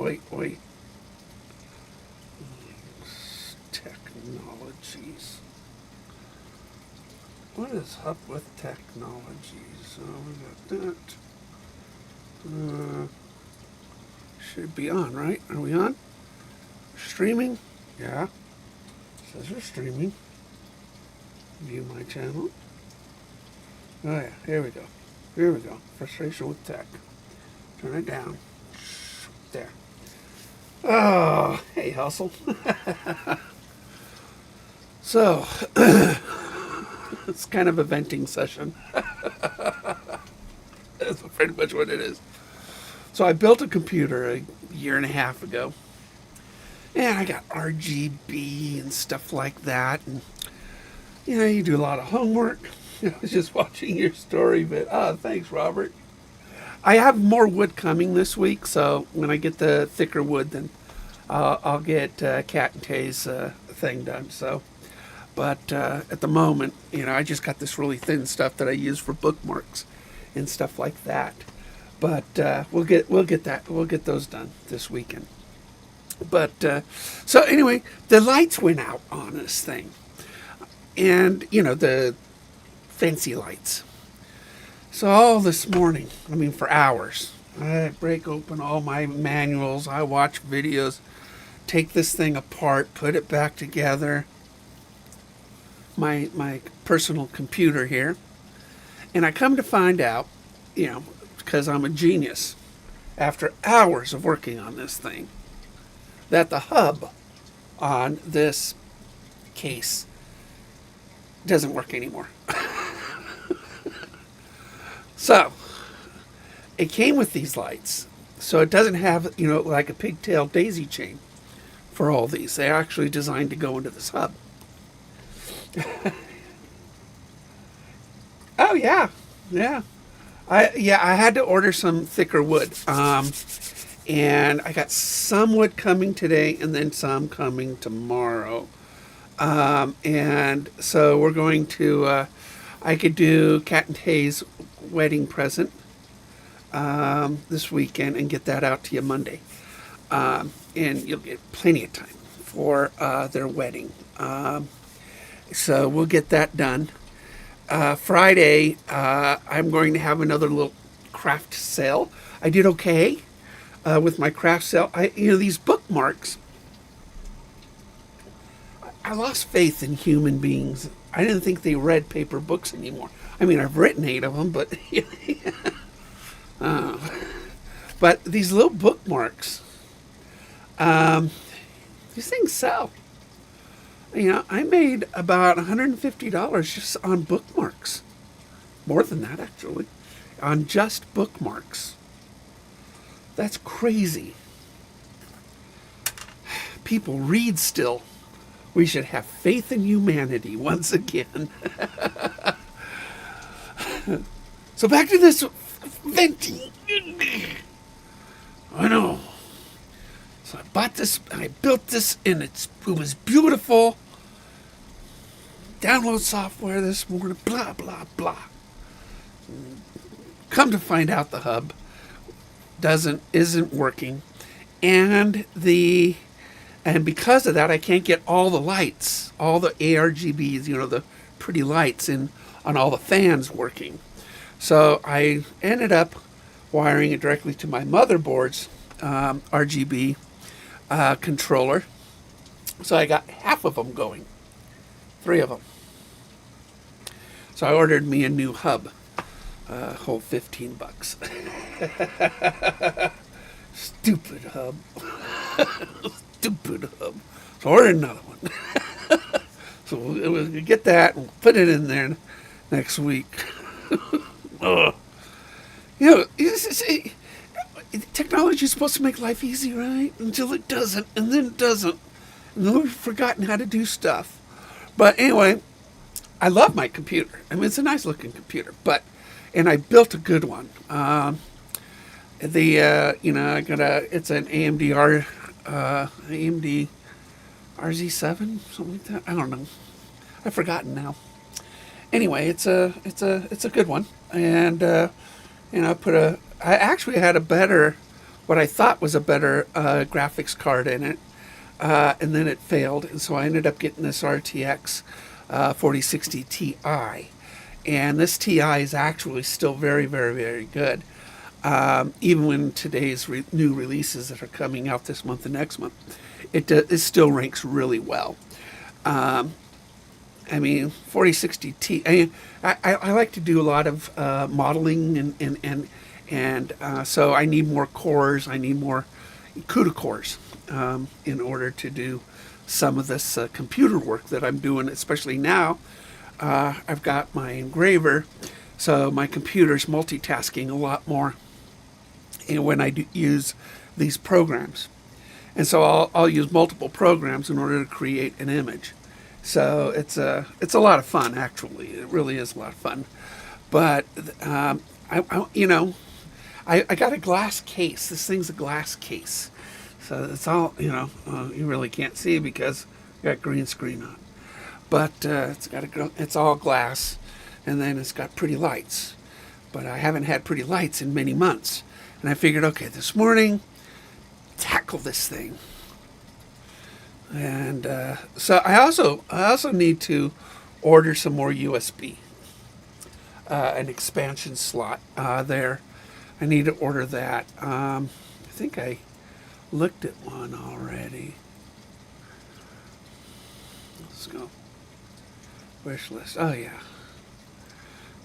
wait. Technologies. What is up with technologies? We got that. Should be on, right? Are we on? Streaming? Yeah. Says we're streaming. View my channel. Oh yeah, here we go. Here we go. Frustration with tech. Turn it down. There. Oh, hey, hustle. So, it's kind of a venting session. That's pretty much what it is. So I built a computer a year and a half ago. And I got RGB and stuff like that. And, you do a lot of homework. I was just watching your story, but, thanks, Robert. I have more wood coming this week, so when I get the thicker wood, then I'll get Cat and Tay's thing done. So, but at the moment, I just got this really thin stuff that I use for bookmarks and stuff like that. But we'll get those done this weekend. But so anyway, the lights went out on this thing, and the fancy lights. So all this morning, for hours, I break open all my manuals, I watch videos, take this thing apart, put it back together, my personal computer here, and I come to find out, because I'm a genius, after hours of working on this thing, that the hub on this case doesn't work anymore. So, it came with these lights. So it doesn't have, like a pigtail daisy chain for all these. They're actually designed to go into this hub. Oh, yeah. Yeah. I had to order some thicker wood. And I got some wood coming today and then some coming tomorrow. And so we're going to, I could do Cat and Tay's wedding present this weekend and get that out to you Monday. And you'll get plenty of time for their wedding. So we'll get that done. Friday, I'm going to have another little craft sale. I did okay with my craft sale. These bookmarks, I lost faith in human beings. I didn't think they read paper books anymore. I've written 8 of them, but but these little bookmarks, these things sell. I made about $150 just on bookmarks. More than that, actually, on just bookmarks. That's crazy. People read still. We should have faith in humanity once again. So back to this venting. I know. So I bought this, and I built this, and it was beautiful. Download software this morning, blah, blah, blah. Come to find out the hub isn't working. And because of that, I can't get all the lights, all the ARGBs, the pretty lights on all the fans working. So I ended up wiring it directly to my motherboard's RGB controller. So I got half of them going, 3 of them. So I ordered me a new hub, whole $15. Stupid hub. Stupid hub. So I ordered another one. So we'll get that and put it in there next week. Technology is supposed to make life easy, right? Until it doesn't, and then it doesn't. And then we've forgotten how to do stuff. But anyway, I love my computer. It's a nice looking computer, and I built a good one. I got it's an AMD RZ7, something like that. I don't know. I've forgotten now. Anyway, it's a good one, and I actually had a better what I thought was a better graphics card in it, and then it failed, and so I ended up getting this RTX 4060 Ti, and this Ti is actually still very, very, very good. Even when today's new releases that are coming out this month and next month, it still ranks really well. I mean, 4060 Ti. I like to do a lot of modeling, and so I need more cores. I need more CUDA cores in order to do some of this computer work that I'm doing, especially now. I've got my engraver, so my computer's multitasking a lot more when I use these programs. And so I'll use multiple programs in order to create an image. So it's a lot of fun, actually. It really is a lot of fun. But I got a glass case. This thing's a glass case, so it's all you really can't see because I got green screen on. But it's all glass, and then it's got pretty lights. But I haven't had pretty lights in many months, and I figured, okay, this morning, tackle this thing. And so I also need to order some more USB, an expansion slot there. I need to order that. I think I looked at one already. Let's go. Wish list. Oh yeah,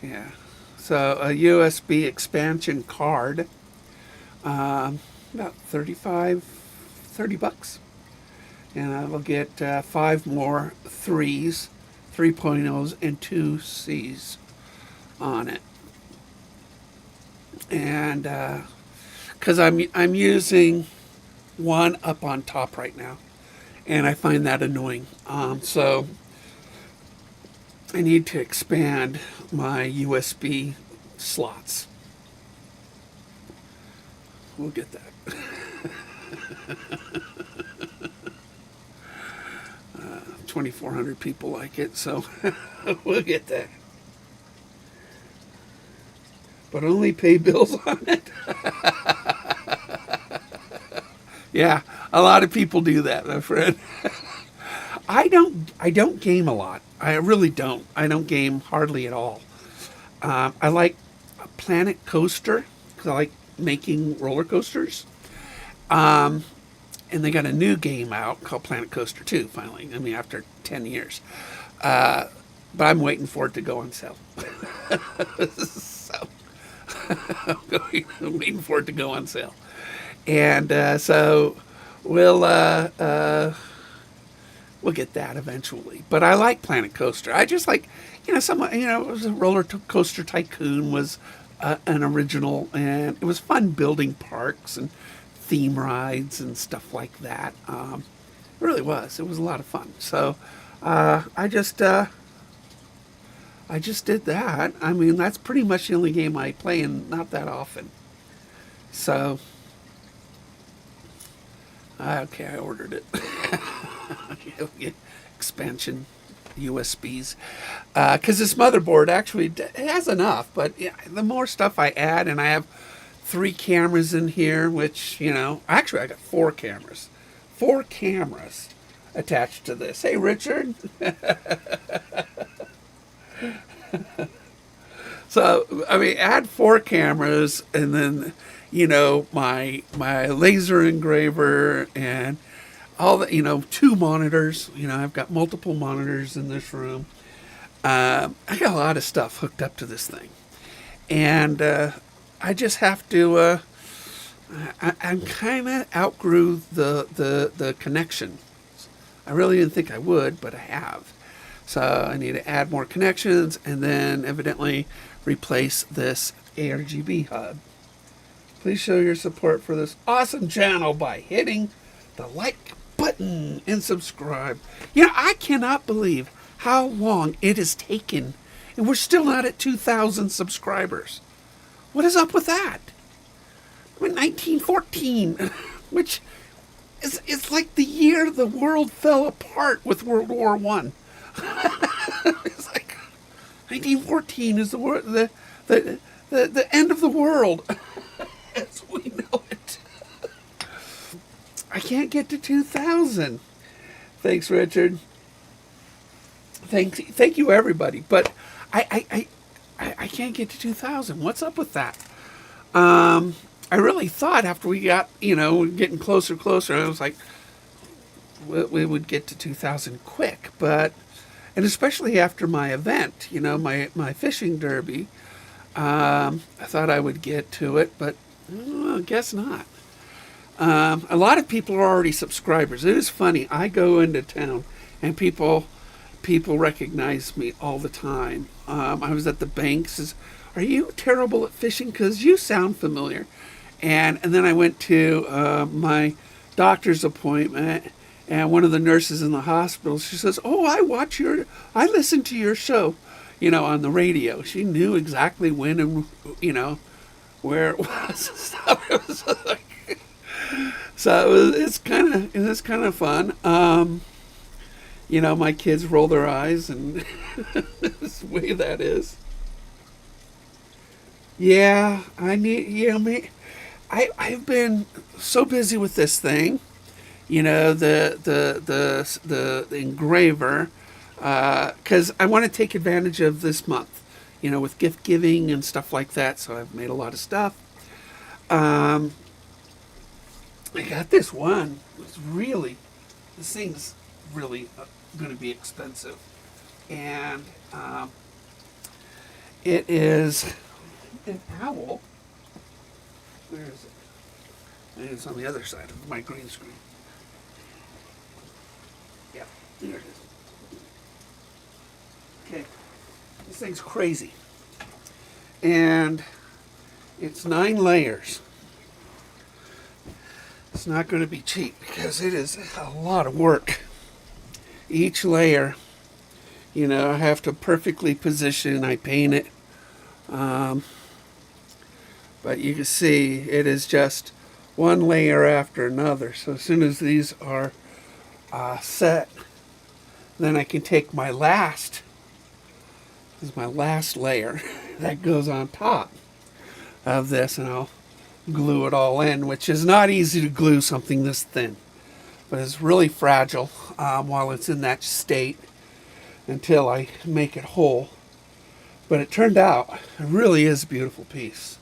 yeah. So a USB expansion card, about $30 bucks. And I will get 5 more 3s, 3.0s, and 2 Cs on it. And because I'm using one up on top right now, and I find that annoying. So I need to expand my USB slots. We'll get that. 2,400 people like it, so we'll get that. But only pay bills on it. Yeah, a lot of people do that, my friend. I don't game a lot. I really don't. I don't game hardly at all. I like a Planet Coaster because I like making roller coasters. And they got a new game out called Planet Coaster 2, finally. I mean, after 10 years. But I'm waiting for it to go on sale. So, I'm waiting for it to go on sale. And so we'll get that eventually. But I like Planet Coaster. I just like, it was a Roller Coaster Tycoon was an original, and it was fun building parks and theme rides and stuff like that. It really was. It was a lot of fun. So I just did that. I mean, that's pretty much the only game I play, and not that often. So okay, I ordered it. Expansion USBs, because this motherboard actually it has enough, but the more stuff I add, and I have 3 cameras in here, which, actually I got 4 cameras. 4 cameras attached to this. Hey, Richard. So, I mean, add 4 cameras, and then, my laser engraver, and all the, 2 monitors. I've got multiple monitors in this room. I got a lot of stuff hooked up to this thing. And, I just have to, I'm kind of outgrew the connection. I really didn't think I would, but I have. So I need to add more connections, and then evidently replace this ARGB hub. Please show your support for this awesome channel by hitting the like button and subscribe. I cannot believe how long it has taken, and we're still not at 2,000 subscribers. What is up with that? I mean, 1914, which is like the year the world fell apart with World War I. It's like 1914 is the end of the world as we know it. I can't get to 2,000. Thanks, Richard. Thank you, everybody. But I can't get to 2,000. What's up with that? I really thought after we got, getting closer, I was like, we would get to 2,000 quick. And especially after my event, my fishing derby, I thought I would get to it, but I guess not. A lot of people are already subscribers. It is funny. I go into town and people recognize me all the time. I was at the bank. Says, "Are you terrible at fishing? Because you sound familiar." And then I went to my doctor's appointment, and one of the nurses in the hospital, she says, "Oh, I listen to your show, on the radio." She knew exactly when and where it was. So it's kind of fun. My kids roll their eyes, and this way that is. Yeah, I've been so busy with this thing, the engraver, because I want to take advantage of this month, with gift giving and stuff like that. So I've made a lot of stuff. I got this one. This thing's really going to be expensive, and it is an owl. Where is it? And it's on the other side of my green screen. Yeah, there it is. Okay, this thing's crazy, and it's 9 layers. It's not going to be cheap because it is a lot of work. Each layer, I have to perfectly position. I paint it. But you can see it is just one layer after another. So as soon as these are set, then I can take my last layer that goes on top of this, and I'll glue it all in, which is not easy to glue something this thin, but it's really fragile while it's in that state until I make it whole. But it turned out, it really is a beautiful piece.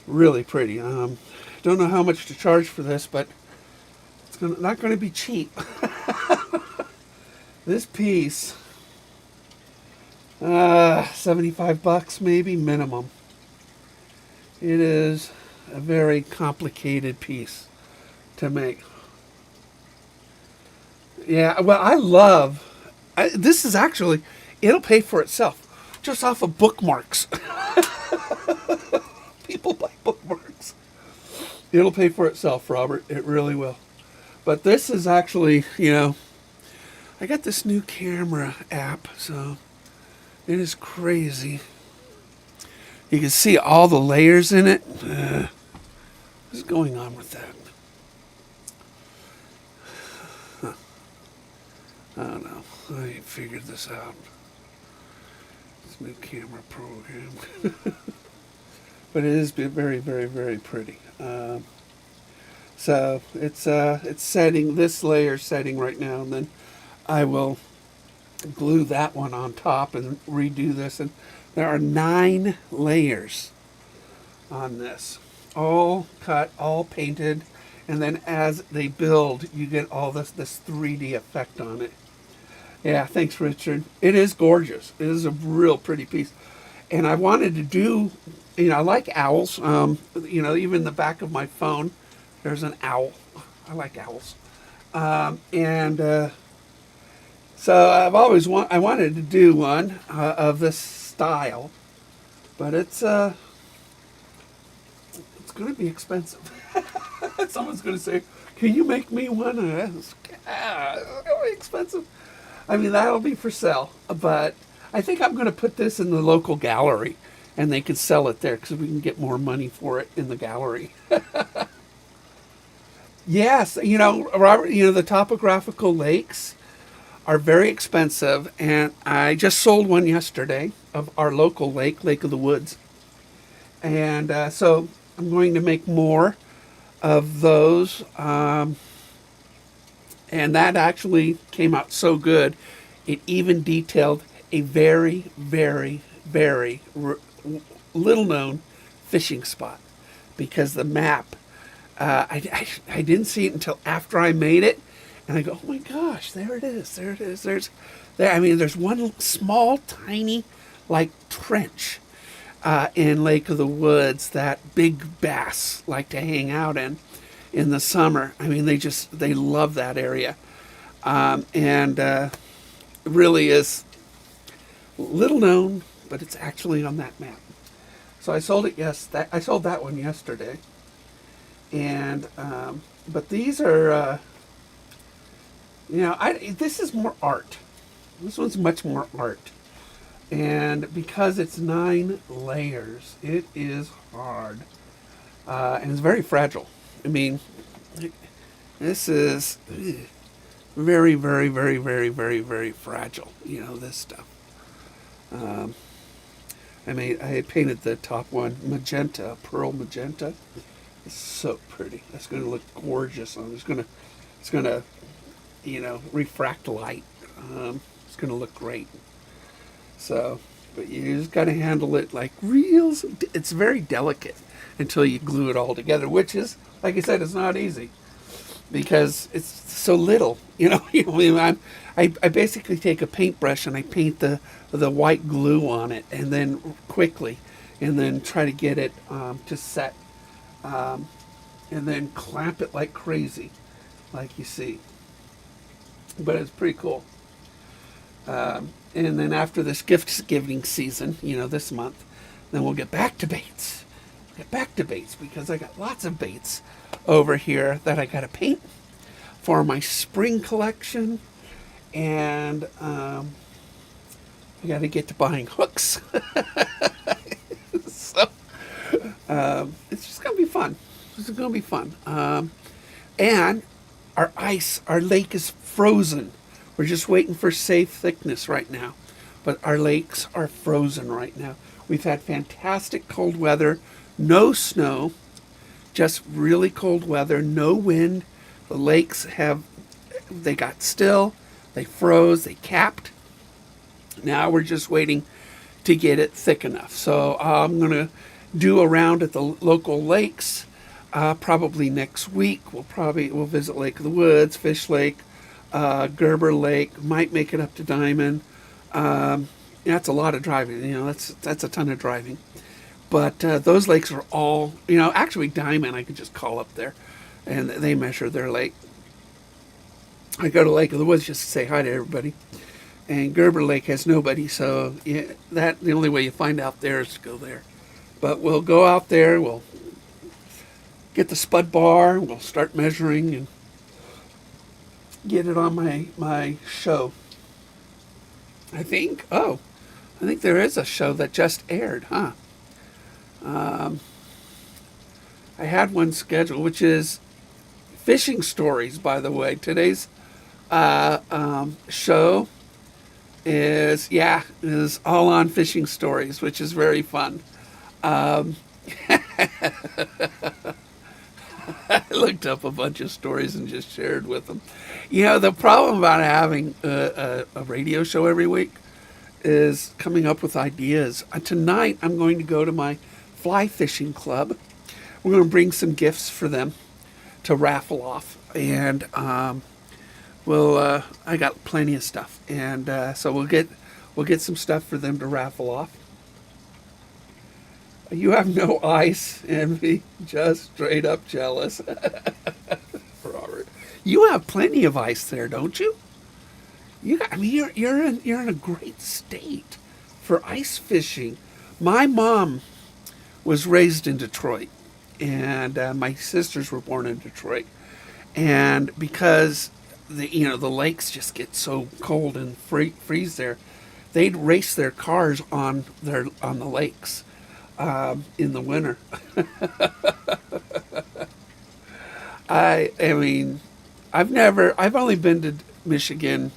Really pretty. Don't know how much to charge for this, but it's not going to be cheap. This piece, $75 maybe minimum. It is a very complicated piece to make. Yeah, well, this is actually, it'll pay for itself just off of bookmarks. People buy bookmarks. It'll pay for itself, Robert. It really will. But this is actually, I got this new camera app, so it is crazy. You can see all the layers in it. What's going on with that? Huh. I don't know. I figured this out. This new camera program. But it is very, very, very pretty. So it's setting, this layer setting right now, and then I will glue that one on top and redo this. And there are 9 layers on this, all cut, all painted, and then as they build, you get all this 3D effect on it. Yeah, thanks, Richard. It is gorgeous. It is a real pretty piece. And I wanted to do, I like owls. Even the back of my phone, there's an owl. I like owls. So I've always I wanted to do one of this style, but it's going to be expensive. Someone's going to say, "Can you make me one?" It's going to be expensive. I mean, that'll be for sale, but I think I'm going to put this in the local gallery, and they can sell it there because we can get more money for it in the gallery. Yes, Robert, the topographical lakes are very expensive, and I just sold one yesterday of our local lake, Lake of the Woods. And so I'm going to make more of those. And that actually came out so good. It even detailed a very, very, very little known fishing spot because the map, I didn't see it until after I made it. And I go, oh my gosh, there it is. There it is. There's one small, tiny, like trench in Lake of the Woods that big bass like to hang out in the summer. I mean, they love that area. And it really is little known, but it's actually on that map. So I sold it. I sold that one yesterday. And but these are, this is more art. This one's much more art. And because it's 9 layers, it is hard. And it's very fragile. I mean, this is very, very, very, very, very, very fragile. This stuff. I painted the top one magenta, pearl magenta. It's so pretty. That's going to look gorgeous. It's going to, refract light. It's going to look great. So, but you just got to handle it like real. It's very delicate until you glue it all together, which is, like I said, it's not easy because it's so little. I basically take a paintbrush and I paint the white glue on it, and then quickly, and then try to get it to set, and then clamp it like crazy, like you see. But it's pretty cool. And then after this gift giving season, this month, then we'll get back to baits. Because I got lots of baits over here that I got to paint for my spring collection. And I got to get to buying hooks. So it's just going to be fun. And our lake is frozen. We're just waiting for safe thickness right now. But our lakes are frozen right now. We've had fantastic cold weather, no snow, just really cold weather, no wind. The lakes they got still, they froze, they capped. Now we're just waiting to get it thick enough. So I'm going to do a round at the local lakes probably next week. We'll visit Lake of the Woods, Fish Lake, Gerber Lake, might make it up to Diamond. That's a lot of driving. That's a ton of driving. But those lakes are all, actually Diamond, I could just call up there and they measure their lake. I go to Lake of the Woods just to say hi to everybody. And Gerber Lake has nobody, so the only way you find out there is to go there. But we'll go out there, we'll get the spud bar, we'll start measuring and get it on my show. I think there is a show that just aired, huh? I had one scheduled, which is Fishing Stories, by the way. Today's show is all on fishing stories, which is very fun. I looked up a bunch of stories and just shared with them. The problem about having a radio show every week is coming up with ideas. Tonight, I'm going to go to my fly fishing club. We're going to bring some gifts for them to raffle off. And I got plenty of stuff. And so we'll get some stuff for them to raffle off. You have no ice, Envy. Just straight up jealous. Robert, you have plenty of ice there, don't you? You're in a great state for ice fishing. My mom was raised in Detroit, and my sisters were born in Detroit. And because the lakes just get so cold and freeze there, they'd race their cars on the lakes. In the winter. I've only been to Michigan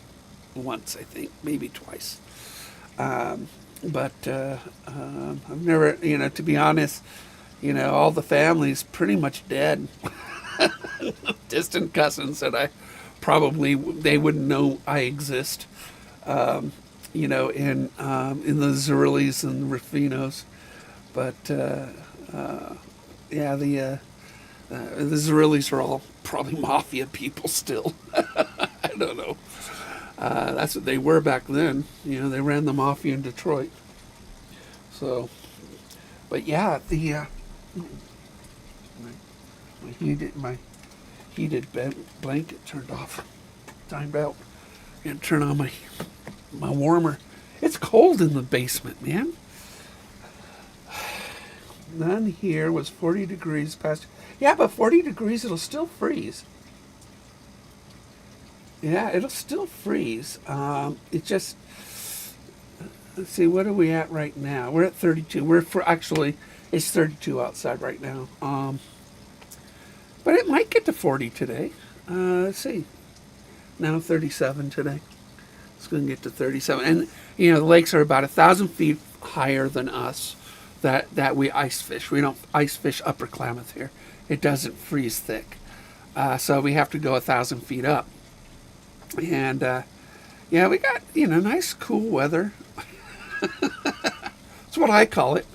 once, I think, maybe twice. But I've never, to be honest, all the family's pretty much dead. Distant cousins that I probably they wouldn't know I exist. In the Zerlis and Rufinos, but yeah, the Zerlis are all probably mafia people still. I don't know. That's what they were back then. They ran the mafia in Detroit. So, but yeah, my heated bed blanket turned off. Timed out. And turn on my warmer. It's cold in the basement, man. None here was 40 degrees past. Yeah, but 40 degrees, it'll still freeze. Yeah, it'll still freeze. It just, let's see, what are we at right now? We're at 32. Actually, it's 32 outside right now. But it might get to 40 today. Let's see. Now 37 today. It's going to get to 37. And, the lakes are about 1,000 feet higher than us that we ice fish. We don't ice fish Upper Klamath here. It doesn't freeze thick. So we have to go 1,000 feet up. And, yeah, we got, nice cool weather. That's what I call it.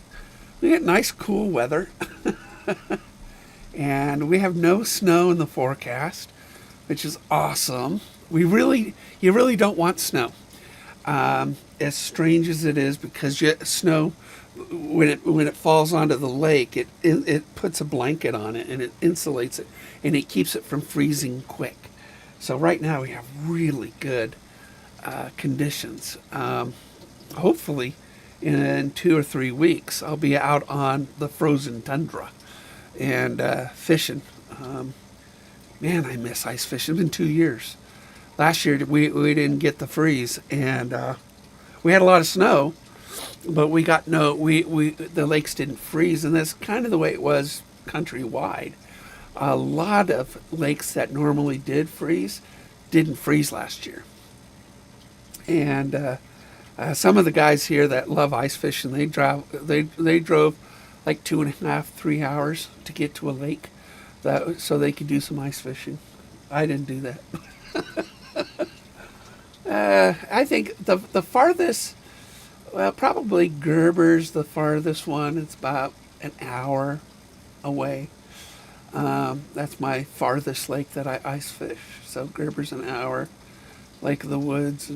We get nice cool weather. And we have no snow in the forecast, which is awesome. You really don't want snow. As strange as it is, because snow, when it falls onto the lake, it puts a blanket on it and it insulates it and it keeps it from freezing quick. So right now we have really good conditions. Hopefully, in 2 or 3 weeks, I'll be out on the frozen tundra and fishing. Man, I miss ice fishing. It's been 2 years. Last year we didn't get the freeze, and we had a lot of snow, but we got the lakes didn't freeze, and that's kind of the way it was countrywide. A lot of lakes that normally did freeze didn't freeze last year, and some of the guys here that love ice fishing, they drove like 2.5, 3 hours to get to a lake, so they could do some ice fishing. I didn't do that. I think the farthest, well, probably Gerber's the farthest one. It's about an hour away. That's my farthest lake that I ice fish. So Gerber's an hour. Lake of the Woods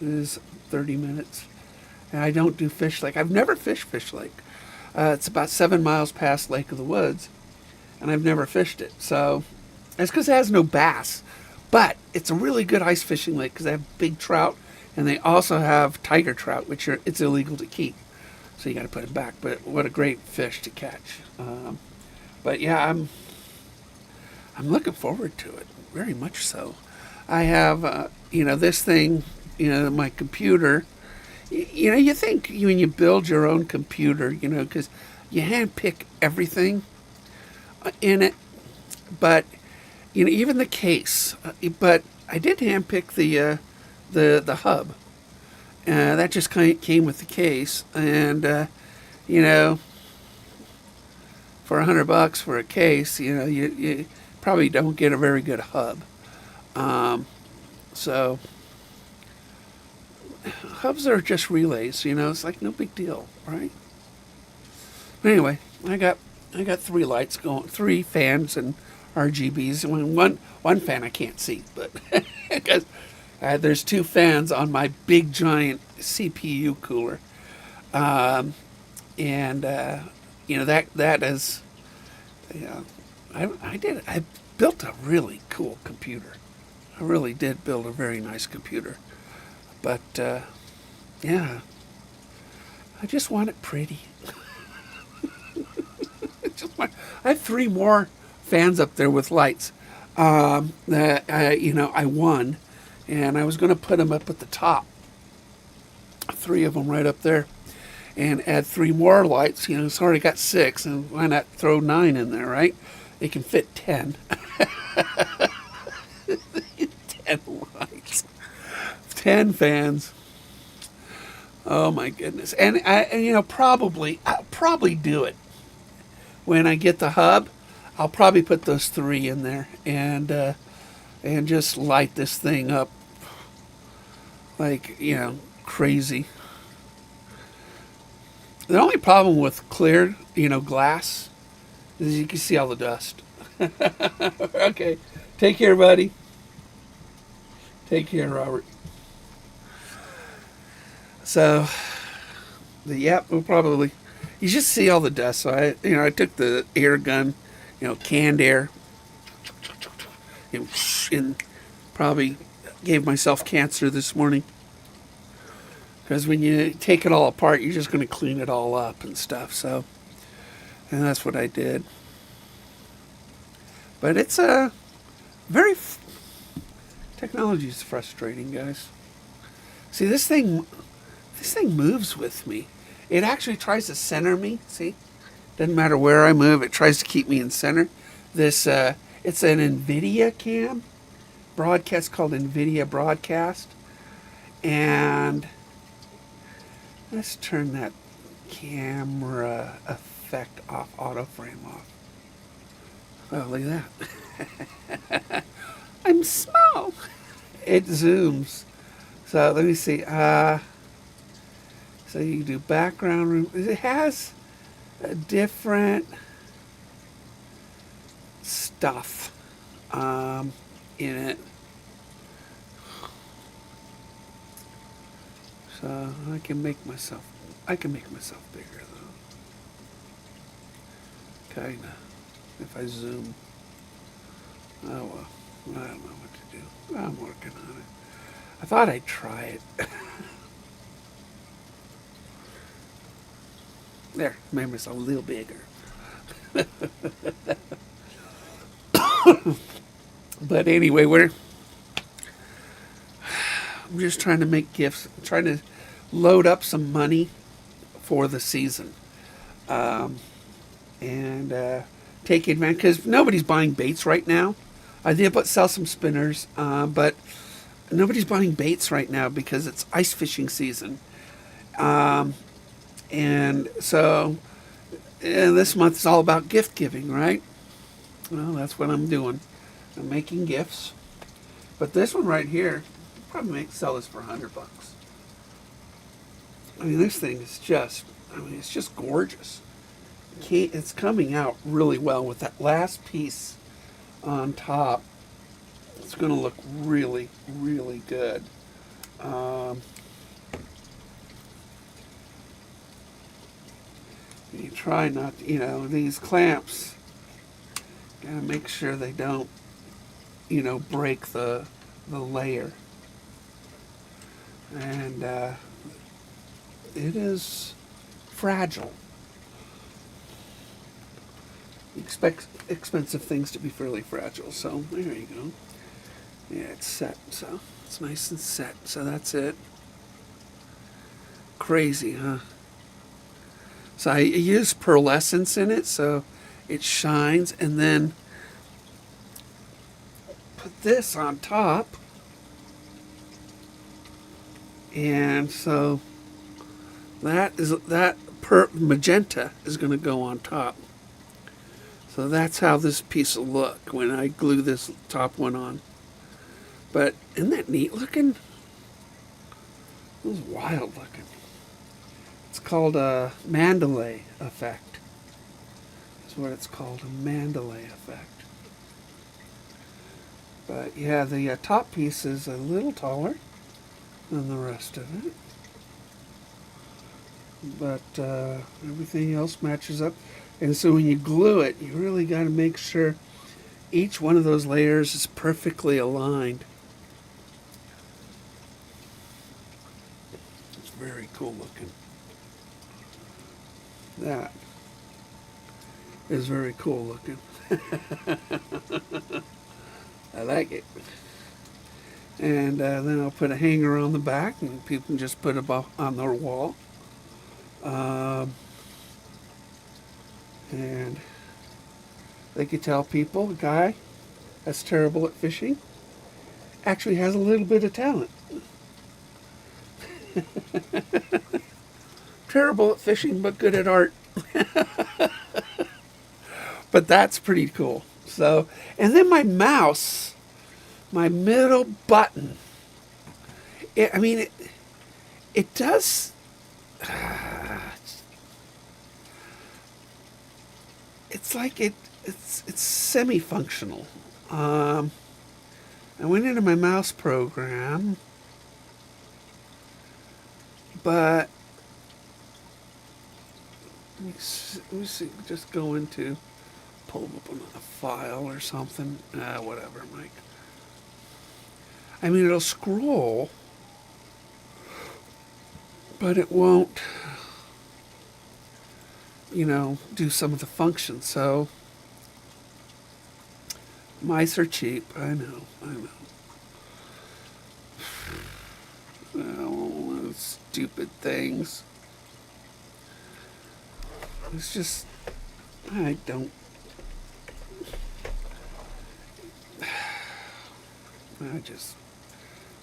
is 30 minutes. And I don't do Fish Lake. I've never fished Fish Lake. It's about 7 miles past Lake of the Woods, and I've never fished it. So that's because it has no bass. But it's a really good ice fishing lake because they have big trout, and they also have tiger trout, which it's illegal to keep. So you got to put them back. But what a great fish to catch. But yeah, I'm looking forward to it, very much so. I have, this thing, my computer. You think when you build your own computer, because you handpick everything in it, but even the case. But I did handpick the hub. That just came with the case, and for $100 for a case, you probably don't get a very good hub. So hubs are just relays, it's like no big deal, right? But anyway, I got 3 lights going, 3 fans and RGBs. One fan I can't see, but because there's 2 fans on my big giant CPU cooler, and that is, I built a really cool computer. I really did build a very nice computer, but yeah, I just want it pretty. I have 3 more fans up there with lights that I won, and I was going to put them up at the top, 3 of them right up there, and add 3 more lights. It's already got 6, and why not throw 9 in there, right? It can fit 10. 10 lights, 10 fans. Oh my goodness! And I'll probably do it when I get the hub. I'll probably put those 3 in there, and and just light this thing up like, crazy. The only problem with clear, glass is you can see all the dust. Okay. Take care, buddy. Take care, Robert. So, we'll probably, you just see all the dust. So I took the air gun, canned air, and probably gave myself cancer this morning. Because when you take it all apart, you're just going to clean it all up and stuff. So, and that's what I did. But it's technology is frustrating, guys. See, this thing moves with me. It actually tries to center me. See, doesn't matter where I move, it tries to keep me in center. It's an NVIDIA cam broadcast called NVIDIA Broadcast, and let's turn that camera effect off, auto frame off. Oh, look at that. I'm small. It zooms. So let me see. So you do background room. It has a different stuff in it. So I can make myself bigger though. Kinda. If I zoom. Oh well. I don't know what to do. I'm working on it. I thought I'd try it. There, made myself a little bigger. But anyway, I'm just trying to make gifts. I'm trying to load up some money for the season. And take advantage, because nobody's buying baits right now. I did sell some spinners, but nobody's buying baits right now because it's ice fishing season. And so this month is all about gift giving, right? Well, that's what I'm doing. I'm making gifts. But this one right here, probably sell this for $100. I mean, this thing is it's just gorgeous. It's coming out really well with that last piece on top. It's going to look really, really good. You try not to, these clamps, gotta make sure they don't, break the layer. And it is fragile. You expect expensive things to be fairly fragile, so there you go. Yeah, it's set, so it's nice and set, so that's it. Crazy, huh? So I use pearlescence in it, so it shines, and then put this on top. And so that magenta is going to go on top. So that's how this piece will look when I glue this top one on. But isn't that neat looking? It was wild looking. It's called a Mandalay effect. That's what it's called, a Mandalay effect. But yeah, the top piece is a little taller than the rest of it. But everything else matches up. And so when you glue it, you really got to make sure each one of those layers is perfectly aligned. It's very cool looking. That is very cool looking. I like it. And then I'll put a hanger on the back, and people can just put it on their wall. And they could tell people, a guy that's terrible at fishing actually has a little bit of talent. Terrible at fishing, but good at art. But that's pretty cool. So, and then my mouse, my middle button. I mean, it does. It's like it's semi-functional. I went into my mouse program, but let me see, just go into pull up a file or something. Whatever, Mike. I mean, it'll scroll, but it won't, do some of the functions. So mice are cheap. I know. Oh, stupid things. It's just, I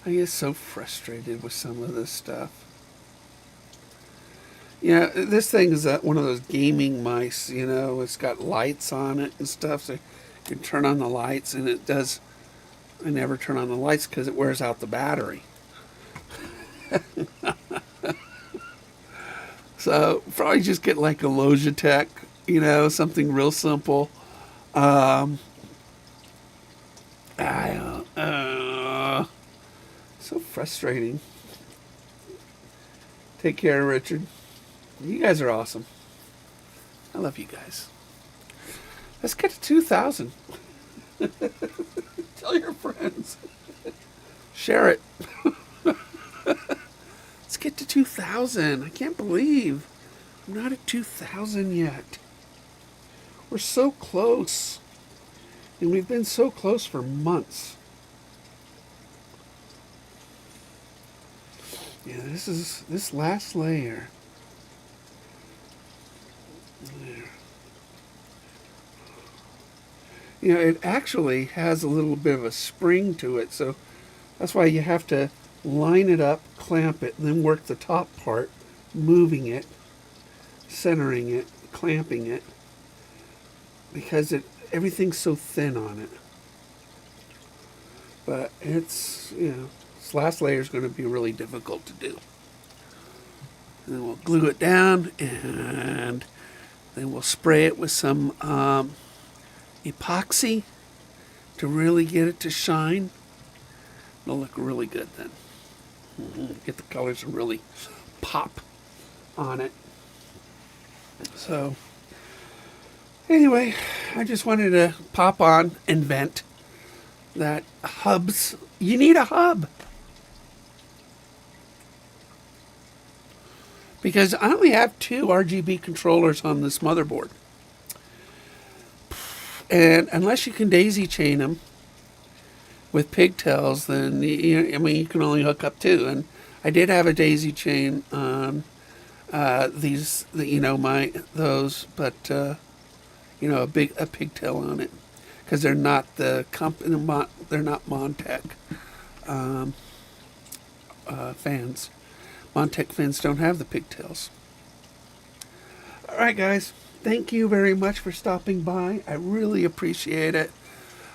get so frustrated with some of this stuff. Yeah, this thing is one of those gaming mice, it's got lights on it and stuff, so you can turn on the lights, and it does. I never turn on the lights because it wears out the battery. So probably just get like a Logitech, something real simple. So frustrating. Take care, Richard. You guys are awesome. I love you guys. Let's get to 2,000. Tell your friends. Share it. Let's get to 2,000. I can't believe I'm not at 2,000 yet. We're so close. And we've been so close for months. Yeah, this last layer. There. It actually has a little bit of a spring to it, so that's why you have to line it up, clamp it, and then work the top part, moving it, centering it, clamping it, because everything's so thin on it. But it's, this last layer is going to be really difficult to do. And then we'll glue it down, and then we'll spray it with some epoxy to really get it to shine. It'll look really good then. Get the colors to really pop on it. So, anyway, I just wanted to pop on and vent that hubs. You need a hub. Because I only have 2 RGB controllers on this motherboard. And unless you can daisy chain them with pigtails, then you can only hook up 2. And I did have a daisy chain on those, but a pigtail on it, because they're not the company. They're not Montec fans. Montec fans don't have the pigtails. All right, guys. Thank you very much for stopping by. I really appreciate it.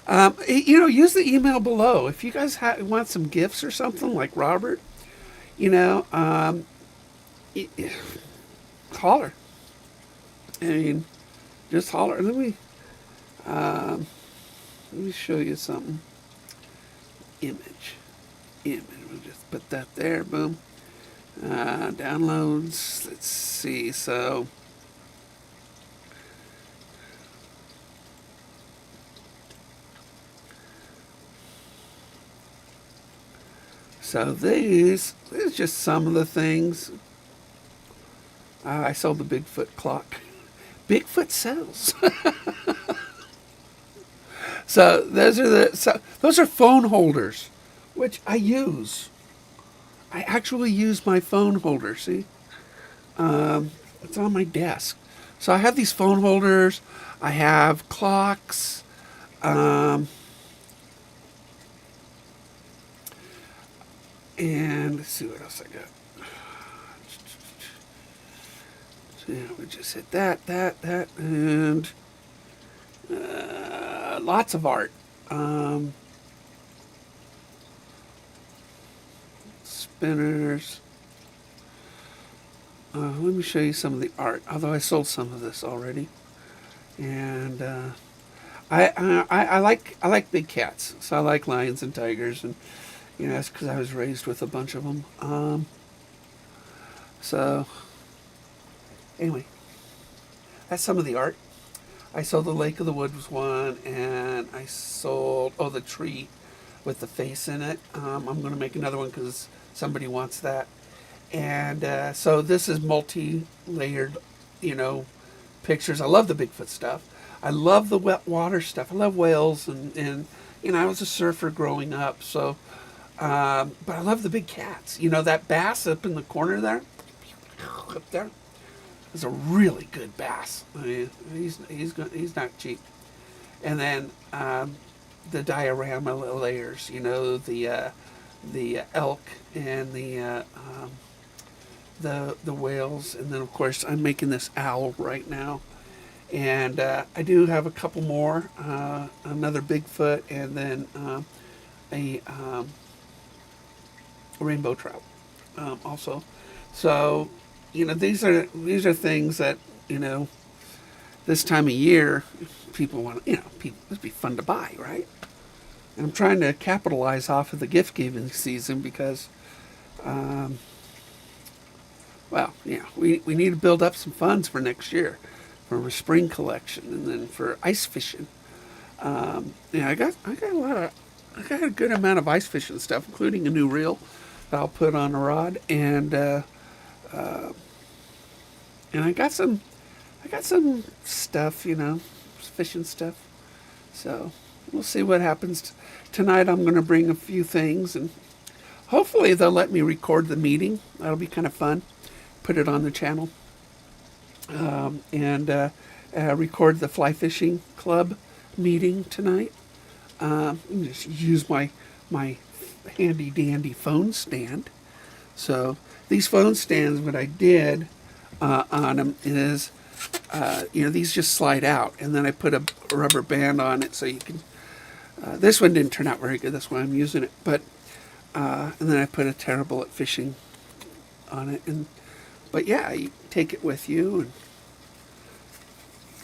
Use the email below. If you guys want some gifts or something like Robert, holler. I mean, just holler. Let me show you something. Image. We'll just put that there. Boom. Downloads. Let's see. So these is just some of the things. I sold the Bigfoot clock. Bigfoot sells. So those are phone holders, which I use. I actually use my phone holder. See, it's on my desk. So I have these phone holders. I have clocks. And let's see what else I got. So yeah, we just hit that, and lots of art. spinners. Let me show you some of the art, although I sold some of this already. And I like big cats, so I like lions and tigers, and that's because I was raised with a bunch of them. So anyway, that's some of the art. I sold the Lake of the Woods one, and I sold the tree with the face in it. I'm going to make another one because somebody wants that. And so this is multi-layered, pictures. I love the Bigfoot stuff. I love the wet water stuff. I love whales, and I was a surfer growing up, so but I love the big cats. That bass up in the corner there, up there, is a really good bass. I mean, he's not cheap. And then the diorama layers, the elk and the whales, and then of course I'm making this owl right now. And I do have a couple more, another Bigfoot, and then a rainbow trout also. So these are things that this time of year people want. It'd be fun to buy, right? And I'm trying to capitalize off of the gift giving season because, we need to build up some funds for next year, for a spring collection, and then for ice fishing. I got a good amount of ice fishing stuff, including a new reel that I'll put on a rod, and I got some stuff, fishing stuff. So we'll see what happens tonight. I'm going to bring a few things, and hopefully they'll let me record the meeting. That'll be kind of fun. Put it on the channel. And record the fly fishing club meeting tonight. Just use my handy dandy phone stand. So these phone stands, what I did on them is, these just slide out, and then I put a rubber band on it so you can. This one didn't turn out very good. That's why I'm using it. But and then I put a terrible at fishing on it, but yeah, you take it with you,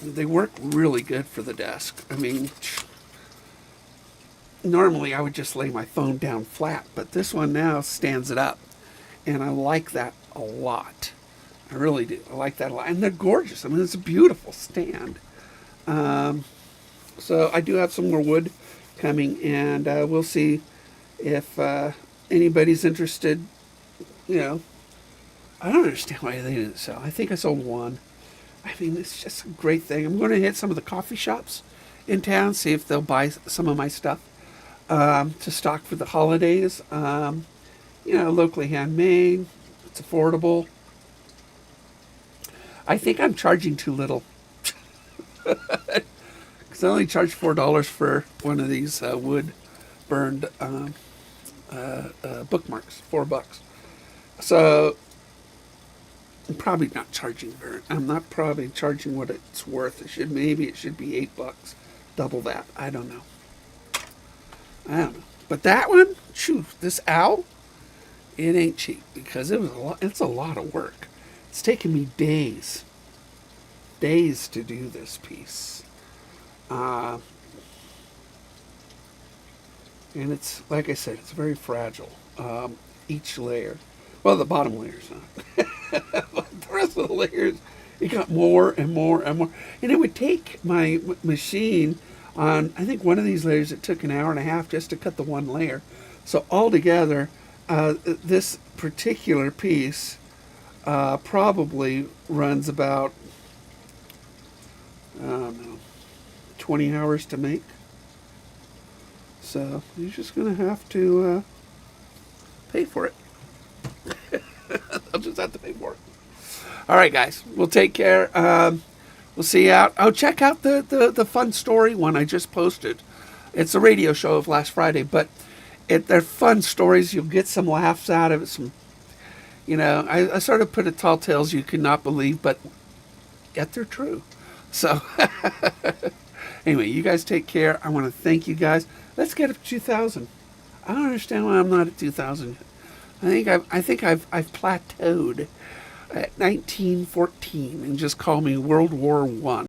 and they work really good for the desk. I mean, normally I would just lay my phone down flat, but this one now stands it up, and I like that a lot. I really do. I like that a lot, and they're gorgeous. I mean, it's a beautiful stand. So I do have some more wood coming, and we'll see if anybody's interested. I don't understand why they didn't sell. I think I sold one. I mean, it's just a great thing. I'm going to hit some of the coffee shops in town, see if they'll buy some of my stuff to stock for the holidays. Locally handmade. It's affordable. I think I'm charging too little. Because I only charge $4 for one of these wood burned bookmarks. $4. So I'm not probably charging what it's worth. Maybe it should be $8, double that. I don't know. But that one, this owl, it ain't cheap because it's a lot of work. It's taken me days to do this piece. And it's, like I said, it's very fragile. Each layer. Well, the bottom layer's not. But the rest of the layers, it got more and more and more. And it would take my machine on, I think one of these layers, it took an hour and a half just to cut the one layer. So altogether, this particular piece probably runs about, I don't know, 20 hours to make. So you're just going to have to pay for it. I'll just have to pay for it. All right, guys. We'll take care. We'll see you out. Oh, check out the fun story one I just posted. It's a radio show of last Friday, but they're fun stories. You'll get some laughs out of it. Some, I sort of put a tall tales you could not believe, but yet they're true. So anyway, you guys take care. I want to thank you guys. Let's get up to 2,000. I don't understand why I'm not at 2,000 yet. I've plateaued at 1914 and just call me World War I.